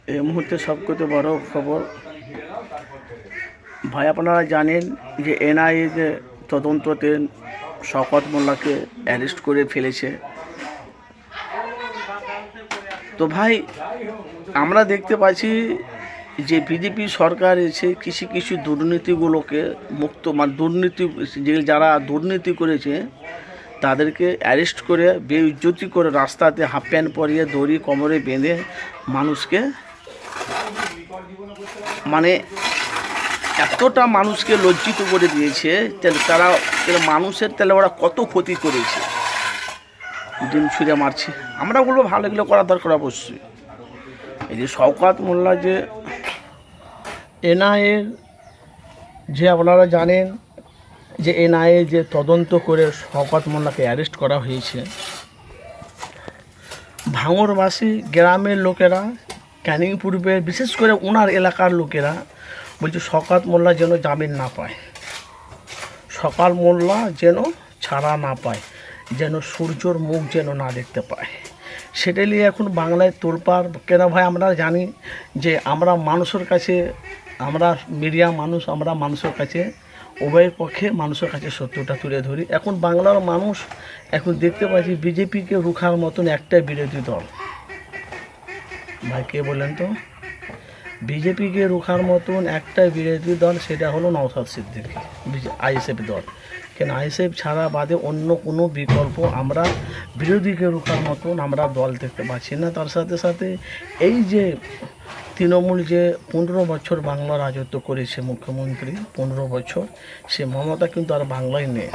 এই মুহূর্তে সবথেকে বড় খবর ভাই, আপনারা জানেন যে এনআইএ যে তদন্ততে শওকত মোল্লাকে অ্যারেস্ট করে ফেলেছে। তো ভাই, আমরা দেখতে পাচ্ছি যে বিজেপি সরকার এসে কিছু কিছু দুর্নীতিগুলোকে মুক্ত, মানে দুর্নীতি যে যারা দুর্নীতি করেছে তাদেরকে অ্যারেস্ট করে বেইজ্জতি করে রাস্তাতে হাফ প্যান্ট পরিয়ে দড়ি কোমরে বেঁধে মানুষকে, মানে এতটা মানুষকে লজ্জিত করে দিয়েছে। তারা মানুষের তাহলে ওরা কত ক্ষতি করেছে, ডিম ছুঁড়ে মারছে। আমরা বলবো ভালো, এগুলো করা দরকার অবশ্যই। এই যে শওকত মোল্লা যে এনআইএর, যে আপনারা জানেন যে এনআইএ যে তদন্ত করে শওকত মোল্লাকে অ্যারেস্ট করা হয়েছে, ভাঙড়বাসী গ্রামের লোকেরা, ক্যানিং পূর্বের বিশেষ করে ওনার এলাকার লোকেরা বলছে শওকত মোল্লা যেন জামিন না পায়, শওকত মোল্লা যেন ছাড়া না পায়, যেন সূর্যর মুখ যেন না দেখতে পায়। সেটা নিয়ে এখন বাংলায় তোলপাড়। কেন ভাই, আমরা জানি যে আমরা মানুষের কাছে, আমরা মিডিয়া মানুষ, আমরা মানুষের কাছে উভয়ের পক্ষে মানুষের কাছে সত্যটা তুলে ধরি। এখন বাংলার মানুষ এখন দেখতে পাচ্ছি বিজেপিকে রুখার মতন একটাই বিরোধী দল। ভাই কে বলেন তো? বিজেপিকে রুখার মতন একটাই বিরোধী দল, সেটা হলো নওশাদ সিদ্দিকী, আইএসএফ দল। কেন আইএসএফ ছাড়া বাদে অন্য কোনো বিকল্প আমরা বিরোধীকে রুখার মতন আমরা দল দেখতে পাচ্ছি না। তার সাথে সাথে এই যে তৃণমূল যে 15 বছর বাংলা রাজত্ব করেছে মুখ্যমন্ত্রী, 15 বছর, সে মমতা কিন্তু আর বাংলায় নেই।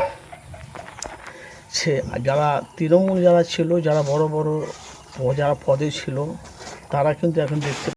সে যারা তৃণমূল যারা ছিল, যারা বড় বড় যারা পদে ছিল, তারা কিন্তু এখন দেখতে